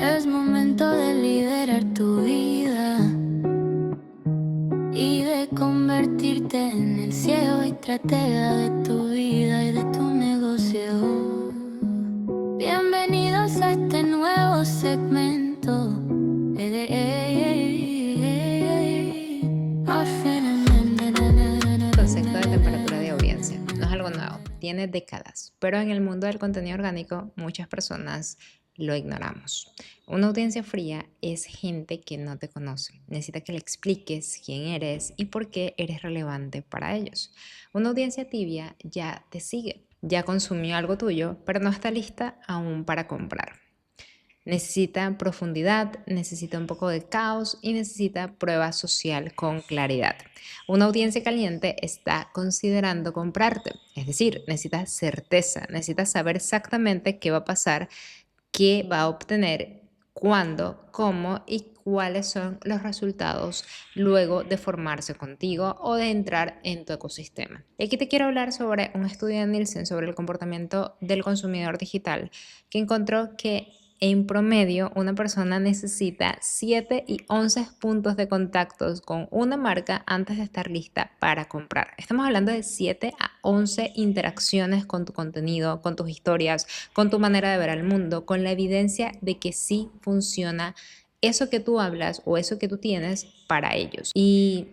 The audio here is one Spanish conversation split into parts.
Es momento de liderar tu vida y de convertirte en el CEO y estratega de tu vida y de tu negocio. Bienvenidos a este nuevo segmento. Concepto de temperatura de audiencia. No es algo nuevo, tiene décadas, pero en el mundo del contenido orgánico muchas personas lo ignoramos. Una audiencia fría es gente que no te conoce, necesita que le expliques quién eres y por qué eres relevante para ellos. Una audiencia tibia ya te sigue, ya consumió algo tuyo, pero no está lista aún para comprar. Necesita profundidad, necesita un poco de caos y necesita prueba social con claridad. Una audiencia caliente está considerando comprarte, es decir, necesita certeza, necesita saber exactamente qué va a pasar, qué va a obtener, cuándo, cómo y cuáles son los resultados luego de formarse contigo o de entrar en tu ecosistema. Y aquí te quiero hablar sobre un estudio de Nielsen sobre el comportamiento del consumidor digital que encontró que en promedio, una persona necesita 7 y 11 puntos de contactos con una marca antes de estar lista para comprar. Estamos hablando de 7 a 11 interacciones con tu contenido, con tus historias, con tu manera de ver al mundo, con la evidencia de que sí funciona eso que tú hablas o eso que tú tienes para ellos. Y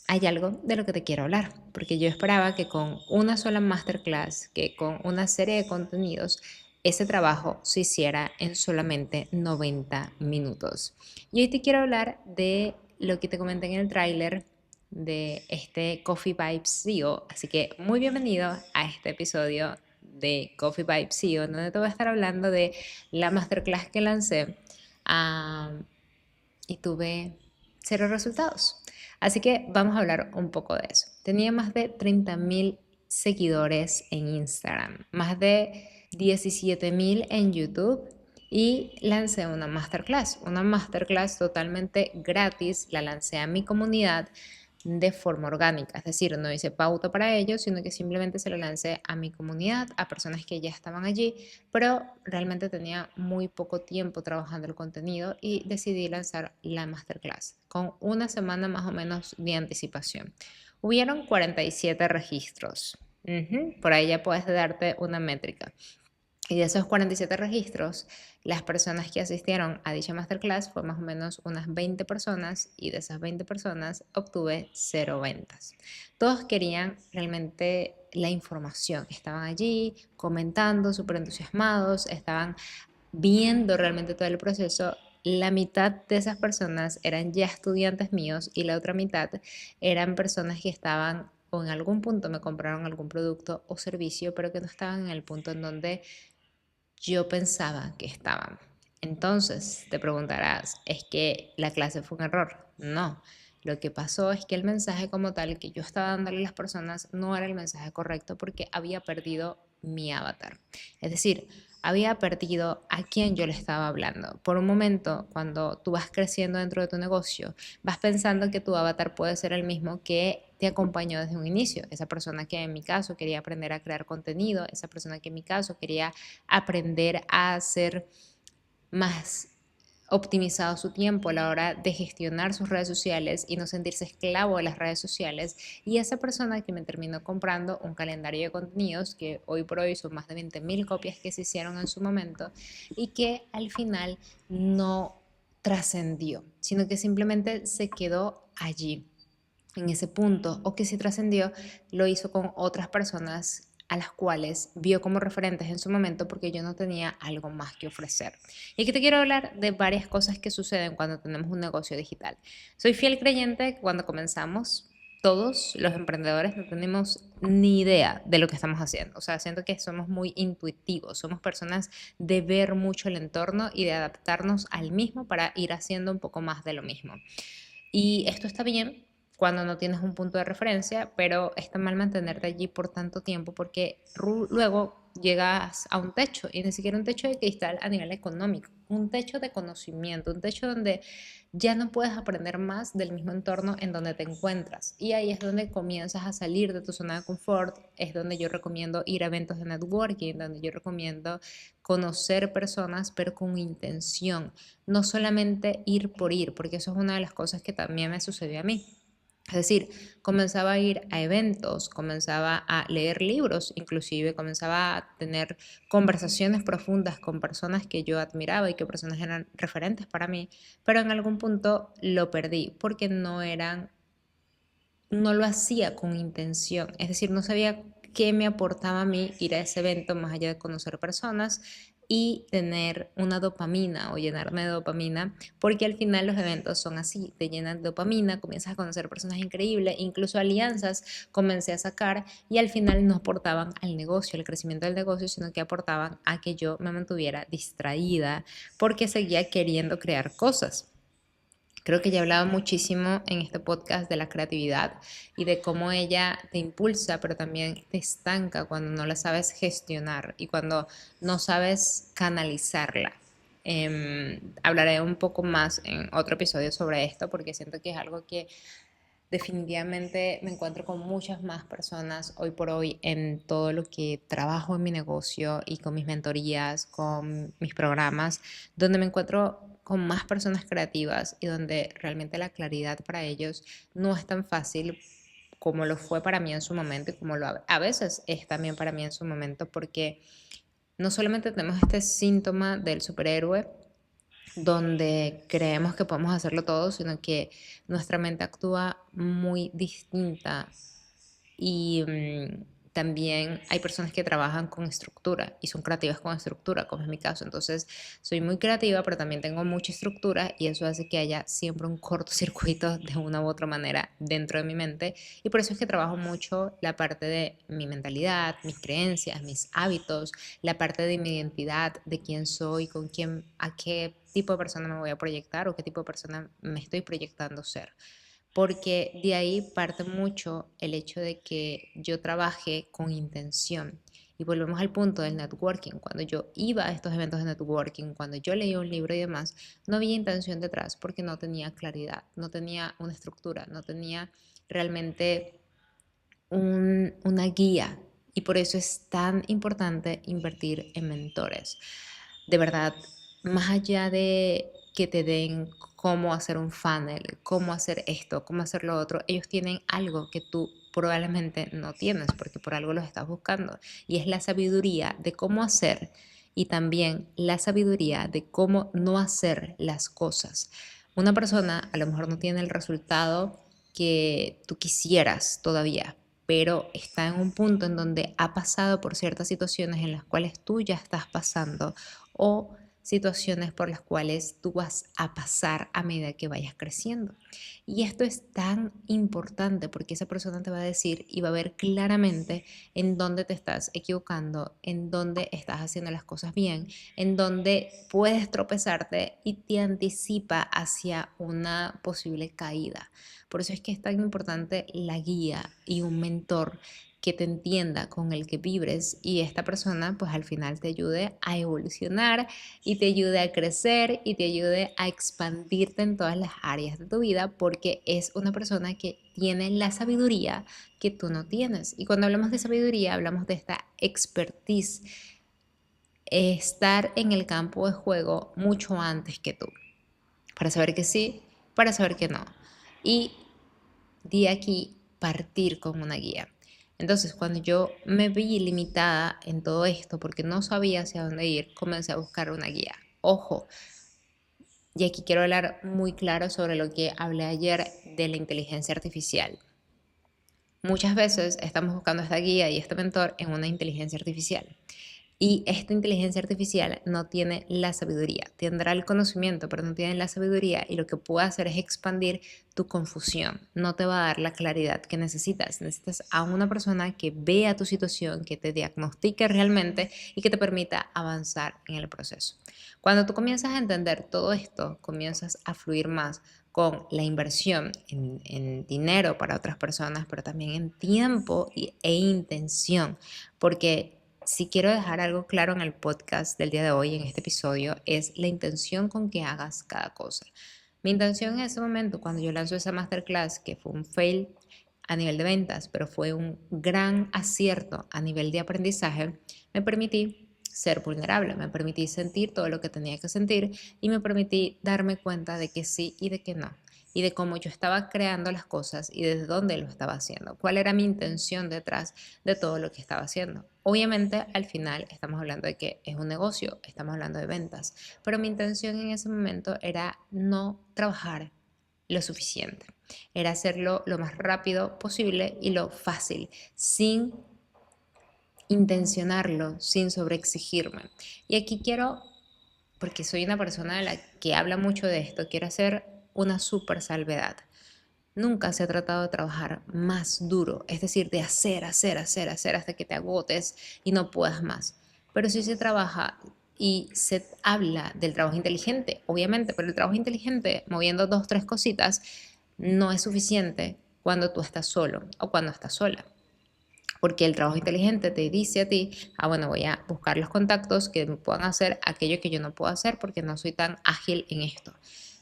hay algo de lo que te quiero hablar, porque yo esperaba que con una sola masterclass, que con una serie de contenidos, ese trabajo se hiciera en solamente 90 minutos. Y hoy te quiero hablar de lo que te comenté en el tráiler de este Coffee Vibes CEO. Así que muy bienvenido a este episodio de Coffee Vibes CEO, donde te voy a estar hablando de la masterclass que lancé y tuve cero resultados. Así que vamos a hablar un poco de eso. Tenía más de 30.000 seguidores en Instagram, más de 17.000 en YouTube y lancé una masterclass totalmente gratis, la lancé a mi comunidad de forma orgánica, es decir, no hice pauta para ellos, sino que simplemente se lo lancé a mi comunidad, a personas que ya estaban allí, pero realmente tenía muy poco tiempo trabajando el contenido y decidí lanzar la masterclass con una semana más o menos de anticipación. Hubieron 47 registros. Por ahí ya puedes darte una métrica. Y de esos 47 registros, las personas que asistieron a dicha masterclass fue más o menos unas 20 personas y de esas 20 personas obtuve 0 ventas. Todos querían realmente la información, estaban allí comentando, súper entusiasmados, estaban viendo realmente todo el proceso. La mitad de esas personas eran ya estudiantes míos y la otra mitad eran personas que estaban o en algún punto me compraron algún producto o servicio, pero que no estaban en el punto en donde yo pensaba que estaban. Entonces te preguntarás, ¿es que la clase fue un error? No, lo que pasó es que el mensaje como tal que yo estaba dándole a las personas no era el mensaje correcto porque había perdido mi avatar. Es decir, había perdido a quien yo le estaba hablando. Por un momento, cuando tú vas creciendo dentro de tu negocio, vas pensando que tu avatar puede ser el mismo que te acompañó desde un inicio. Esa persona que en mi caso quería aprender a crear contenido, esa persona que en mi caso quería aprender a hacer más optimizado su tiempo a la hora de gestionar sus redes sociales y no sentirse esclavo de las redes sociales. Y esa persona que me terminó comprando un calendario de contenidos, que hoy por hoy son más de 20.000 copias que se hicieron en su momento y que al final no trascendió, sino que simplemente se quedó allí en ese punto, o que si trascendió lo hizo con otras personas a las cuales vio como referentes en su momento porque yo no tenía algo más que ofrecer. Y aquí te quiero hablar de varias cosas que suceden cuando tenemos un negocio digital. Soy fiel creyente que cuando comenzamos, todos los emprendedores no tenemos ni idea de lo que estamos haciendo. O sea, siento que somos muy intuitivos, somos personas de ver mucho el entorno y de adaptarnos al mismo para ir haciendo un poco más de lo mismo. Y esto está bien cuando no tienes un punto de referencia, pero está mal mantenerte allí por tanto tiempo porque luego llegas a un techo, y ni siquiera un techo de cristal a nivel económico, un techo de conocimiento, un techo donde ya no puedes aprender más del mismo entorno en donde te encuentras. Y ahí es donde comienzas a salir de tu zona de confort, es donde yo recomiendo ir a eventos de networking, donde yo recomiendo conocer personas, pero con intención, no solamente ir por ir, porque eso es una de las cosas que también me sucedió a mí. Es decir, comenzaba a ir a eventos, comenzaba a leer libros, inclusive comenzaba a tener conversaciones profundas con personas que yo admiraba y que personas eran referentes para mí, pero en algún punto lo perdí porque no lo hacía con intención, es decir, no sabía qué me aportaba a mí ir a ese evento más allá de conocer personas y tener una dopamina o llenarme de dopamina, porque al final los eventos son así, te llenan de dopamina, comienzas a conocer personas increíbles, incluso alianzas comencé a sacar y al final no aportaban al negocio, al crecimiento del negocio, sino que aportaban a que yo me mantuviera distraída porque seguía queriendo crear cosas. Creo que ya he hablado muchísimo en este podcast de la creatividad y de cómo ella te impulsa, pero también te estanca cuando no la sabes gestionar y cuando no sabes canalizarla. Hablaré un poco más en otro episodio sobre esto porque siento que es algo que definitivamente me encuentro con muchas más personas hoy por hoy en todo lo que trabajo en mi negocio y con mis mentorías, con mis programas, donde me encuentro con más personas creativas y donde realmente la claridad para ellos no es tan fácil como lo fue para mí en su momento y como a veces es también para mí en su momento, porque no solamente tenemos este síntoma del superhéroe, donde creemos que podemos hacerlo todo, sino que nuestra mente actúa muy distinta y también hay personas que trabajan con estructura y son creativas con estructura, como es mi caso. Entonces, soy muy creativa, pero también tengo mucha estructura y eso hace que haya siempre un cortocircuito de una u otra manera dentro de mi mente. Y por eso es que trabajo mucho la parte de mi mentalidad, mis creencias, mis hábitos, la parte de mi identidad, de quién soy, con quién, a qué tipo de persona me voy a proyectar o qué tipo de persona me estoy proyectando ser, porque de ahí parte mucho el hecho de que yo trabaje con intención. Y volvemos al punto del networking. Cuando yo iba a estos eventos de networking, cuando yo leía un libro y demás, no había intención detrás porque no tenía claridad, no tenía una estructura, no tenía realmente una guía. Y por eso es tan importante invertir en mentores. De verdad, más allá de que te den cómo hacer un funnel, cómo hacer esto, cómo hacer lo otro, ellos tienen algo que tú probablemente no tienes porque por algo los estás buscando. Y es la sabiduría de cómo hacer y también la sabiduría de cómo no hacer las cosas. Una persona a lo mejor no tiene el resultado que tú quisieras todavía, pero está en un punto en donde ha pasado por ciertas situaciones en las cuales tú ya estás pasando o situaciones por las cuales tú vas a pasar a medida que vayas creciendo. Y esto es tan importante porque esa persona te va a decir y va a ver claramente en dónde te estás equivocando, en dónde estás haciendo las cosas bien, en dónde puedes tropezarte y te anticipa hacia una posible caída. Por eso es que es tan importante la guía y un mentor que te entienda, con el que vibres y esta persona pues al final te ayude a evolucionar y te ayude a crecer y te ayude a expandirte en todas las áreas de tu vida porque es una persona que tiene la sabiduría que tú no tienes. Y cuando hablamos de sabiduría hablamos de esta expertise, estar en el campo de juego mucho antes que tú, para saber que sí, para saber que no. Y de aquí partir con una guía. Entonces, cuando yo me vi limitada en todo esto porque no sabía hacia dónde ir, comencé a buscar una guía. Ojo, y aquí quiero hablar muy claro sobre lo que hablé ayer de la inteligencia artificial. Muchas veces estamos buscando esta guía y este mentor en una inteligencia artificial. Y esta inteligencia artificial no tiene la sabiduría, tendrá el conocimiento, pero no tiene la sabiduría y lo que puede hacer es expandir tu confusión, no te va a dar la claridad que necesitas. Necesitas a una persona que vea tu situación, que te diagnostique realmente y que te permita avanzar en el proceso. Cuando tú comienzas a entender todo esto, comienzas a fluir más con la inversión en dinero para otras personas, pero también en tiempo e intención, porque si quiero dejar algo claro en el podcast del día de hoy, en este episodio, es la intención con que hagas cada cosa. Mi intención en ese momento, cuando yo lanzo esa masterclass, que fue un fail a nivel de ventas, pero fue un gran acierto a nivel de aprendizaje, me permití ser vulnerable, me permití sentir todo lo que tenía que sentir y me permití darme cuenta de que sí y de que no, y de cómo yo estaba creando las cosas y desde dónde lo estaba haciendo, cuál era mi intención detrás de todo lo que estaba haciendo. Obviamente, al final estamos hablando de que es un negocio, estamos hablando de ventas, pero mi intención en ese momento era no trabajar lo suficiente, era hacerlo lo más rápido posible y lo fácil, sin intencionarlo, sin sobreexigirme. Y aquí quiero, porque soy una persona de la que habla mucho de esto, quiero hacer una súper salvedad. Nunca se ha tratado de trabajar más duro, es decir, de hacer hasta que te agotes y no puedas más. Pero sí se trabaja y se habla del trabajo inteligente, obviamente, pero el trabajo inteligente, moviendo dos, tres cositas, no es suficiente cuando tú estás solo o cuando estás sola. Porque el trabajo inteligente te dice a ti, bueno, voy a buscar los contactos que me puedan hacer aquello que yo no puedo hacer porque no soy tan ágil en esto.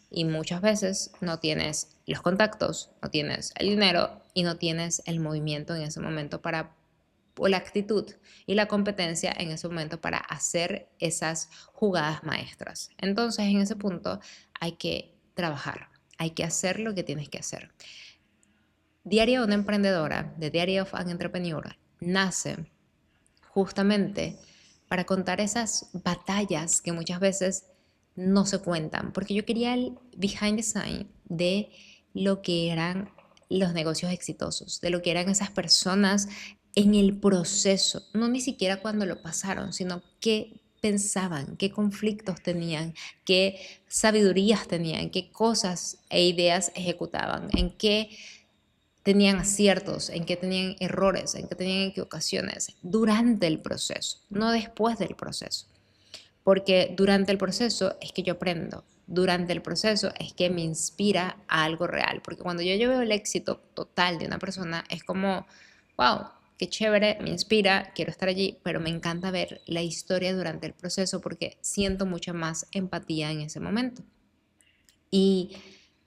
Y muchas veces no tienes los contactos, no tienes el dinero y no tienes el movimiento en ese momento para, o la actitud y la competencia en ese momento para hacer esas jugadas maestras. Entonces, en ese punto hay que trabajar, hay que hacer lo que tienes que hacer. Diario de una emprendedora, de Diary of an Entrepreneur, nace justamente para contar esas batallas que muchas veces no se cuentan, porque yo quería el behind the scene de lo que eran los negocios exitosos, de lo que eran esas personas en el proceso, no ni siquiera cuando lo pasaron, sino qué pensaban, qué conflictos tenían, qué sabidurías tenían, qué cosas e ideas ejecutaban, en qué tenían aciertos, en qué tenían errores, en qué tenían equivocaciones durante el proceso, no después del proceso. Porque durante el proceso es que yo aprendo, durante el proceso es que me inspira a algo real. Porque cuando yo veo el éxito total de una persona, es como, wow, qué chévere, me inspira, quiero estar allí, pero me encanta ver la historia durante el proceso porque siento mucha más empatía en ese momento. Y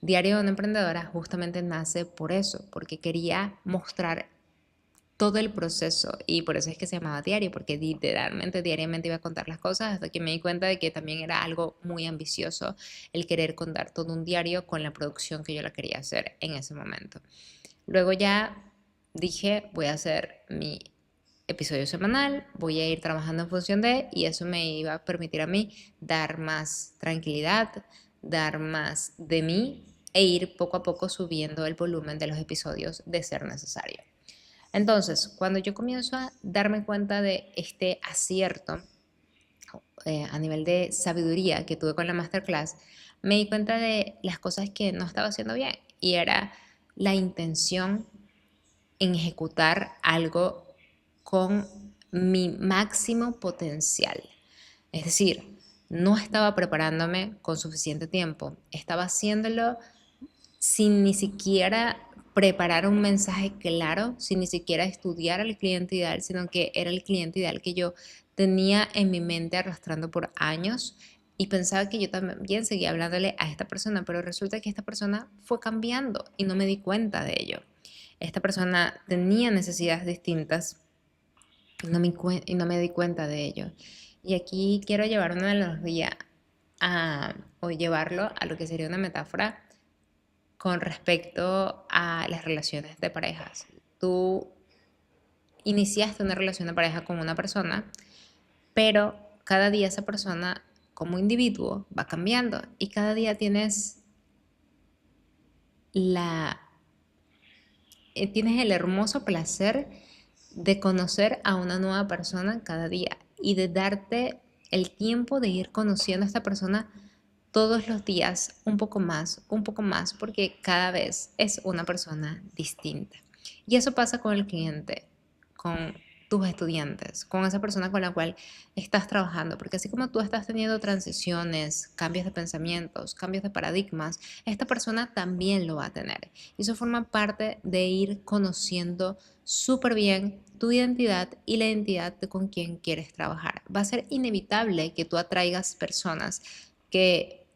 Diario de una Emprendedora justamente nace por eso, porque quería mostrar todo el proceso y por eso es que se llamaba diario, porque literalmente diariamente iba a contar las cosas hasta que me di cuenta de que también era algo muy ambicioso el querer contar todo un diario con la producción que yo la quería hacer en ese momento. Luego ya dije, voy a hacer mi episodio semanal, voy a ir trabajando en función de, y eso me iba a permitir a mí dar más tranquilidad, dar más de mí e ir poco a poco subiendo el volumen de los episodios de ser necesario. Entonces, cuando yo comienzo a darme cuenta de este acierto a nivel de sabiduría que tuve con la masterclass, me di cuenta de las cosas que no estaba haciendo bien y era la intención en ejecutar algo con mi máximo potencial. Es decir, no estaba preparándome con suficiente tiempo, estaba haciéndolo sin ni siquiera preparar un mensaje claro, sin ni siquiera estudiar al cliente ideal, sino que era el cliente ideal que yo tenía en mi mente arrastrando por años y pensaba que yo también seguía hablándole a esta persona, pero resulta que esta persona fue cambiando y no me di cuenta de ello. Esta persona tenía necesidades distintas y no me di cuenta de ello. Y aquí quiero llevar una analogía o llevarlo a lo que sería una metáfora con respecto a las relaciones de parejas. Tú iniciaste una relación de pareja con una persona, pero cada día esa persona como individuo va cambiando y cada día la, tienes el hermoso placer de conocer a una nueva persona cada día y de darte el tiempo de ir conociendo a esta persona todos los días un poco más, porque cada vez es una persona distinta. Y eso pasa con el cliente, con tus estudiantes, con esa persona con la cual estás trabajando, porque así como tú estás teniendo transiciones, cambios de pensamientos, cambios de paradigmas, esta persona también lo va a tener. Y eso forma parte de ir conociendo súper bien tu identidad y la identidad de con quien quieres trabajar. Va a ser inevitable que tú atraigas personas que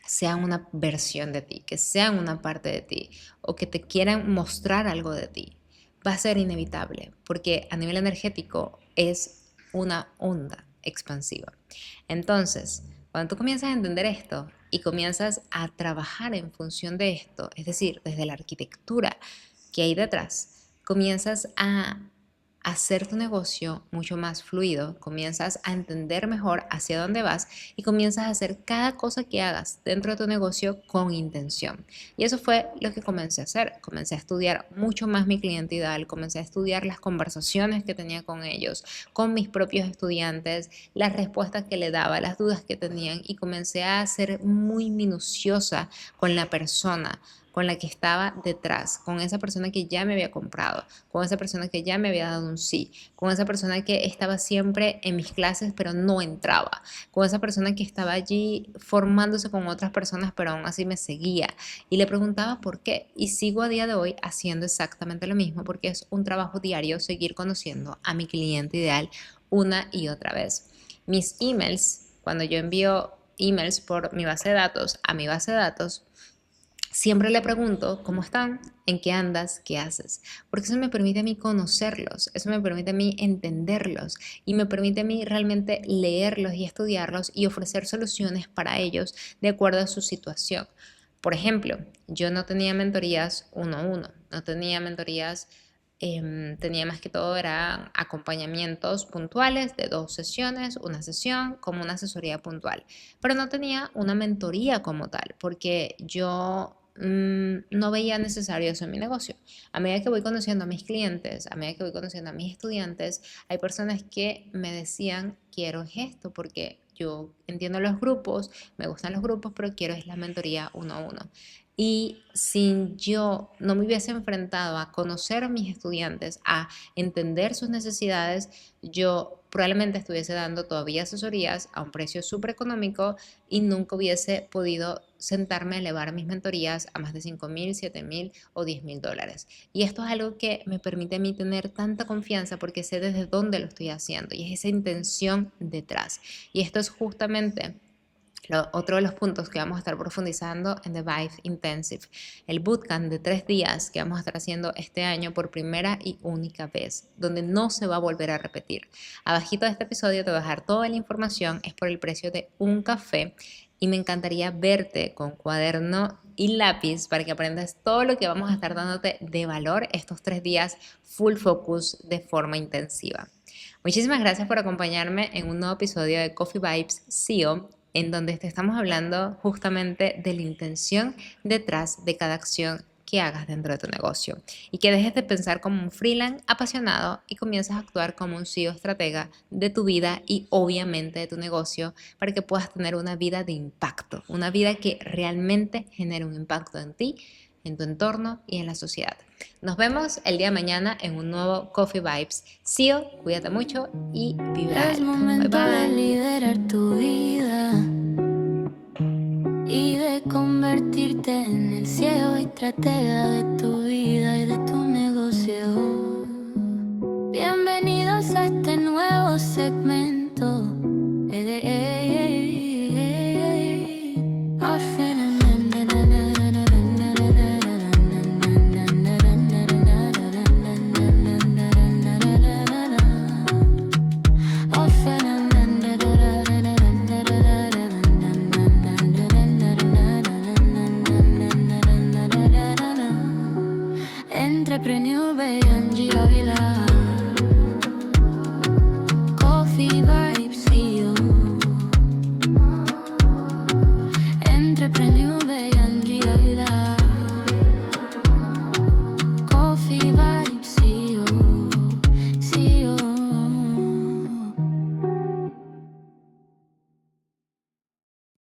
sean una versión de ti, que sean una parte de ti o que te quieran mostrar algo de ti. Va a ser inevitable porque a nivel energético es una onda expansiva. Entonces, cuando tú comienzas a entender esto y comienzas a trabajar en función de esto, es decir, desde la arquitectura que hay detrás, comienzas a hacer tu negocio mucho más fluido, comienzas a entender mejor hacia dónde vas y comienzas a hacer cada cosa que hagas dentro de tu negocio con intención. Y eso fue lo que comencé a hacer. Comencé a estudiar mucho más mi cliente ideal, comencé a estudiar las conversaciones que tenía con ellos, con mis propios estudiantes, las respuestas que le daba, las dudas que tenían y comencé a ser muy minuciosa con la persona con la que estaba detrás, con esa persona que ya me había comprado, con esa persona que ya me había dado un sí, con esa persona que estaba siempre en mis clases pero no entraba, con esa persona que estaba allí formándose con otras personas pero aún así me seguía y le preguntaba por qué y sigo a día de hoy haciendo exactamente lo mismo porque es un trabajo diario seguir conociendo a mi cliente ideal una y otra vez. Mis emails, cuando yo envío emails por mi base de datos a mi base de datos, siempre le pregunto cómo están, en qué andas, qué haces, porque eso me permite a mí conocerlos, eso me permite a mí entenderlos y me permite a mí realmente leerlos y estudiarlos y ofrecer soluciones para ellos de acuerdo a su situación. Por ejemplo, yo no tenía mentorías uno a uno, no tenía mentorías, tenía más que todo eran acompañamientos puntuales de 2 sesiones, una sesión como una asesoría puntual, pero no tenía una mentoría como tal, porque yo no veía necesario eso en mi negocio. A medida que voy conociendo a mis clientes, a medida que voy conociendo a mis estudiantes, hay personas que me decían, quiero esto porque yo entiendo los grupos, me gustan los grupos, pero quiero es la mentoría uno a uno. Y si yo no me hubiese enfrentado a conocer a mis estudiantes, a entender sus necesidades, yo probablemente estuviese dando todavía asesorías a un precio súper económico y nunca hubiese podido sentarme a elevar mis mentorías a más de 5.000, 7.000 o 10.000 dólares. Y esto es algo que me permite a mí tener tanta confianza porque sé desde dónde lo estoy haciendo y es esa intención detrás. Y esto es justamente otro de los puntos que vamos a estar profundizando en The Vibe Intensive, el bootcamp de 3 días que vamos a estar haciendo este año por primera y única vez, donde no se va a volver a repetir. Abajito de este episodio te voy a dejar toda la información, es por el precio de un café y me encantaría verte con cuaderno y lápiz para que aprendas todo lo que vamos a estar dándote de valor estos 3 días full focus de forma intensiva. Muchísimas gracias por acompañarme en un nuevo episodio de Coffee Vibes SEO, en donde te estamos hablando justamente de la intención detrás de cada acción que hagas dentro de tu negocio y que dejes de pensar como un freelance apasionado y comiences a actuar como un CEO estratega de tu vida y obviamente de tu negocio para que puedas tener una vida de impacto, una vida que realmente genere un impacto en ti, en tu entorno y en la sociedad. Nos vemos el día de mañana en un nuevo Coffee Vibes SEO. Cuídate mucho y vibra Es alto. momento Bye de bye. liderar tu vida y de convertirte en el CEO y estratega de tu vida y de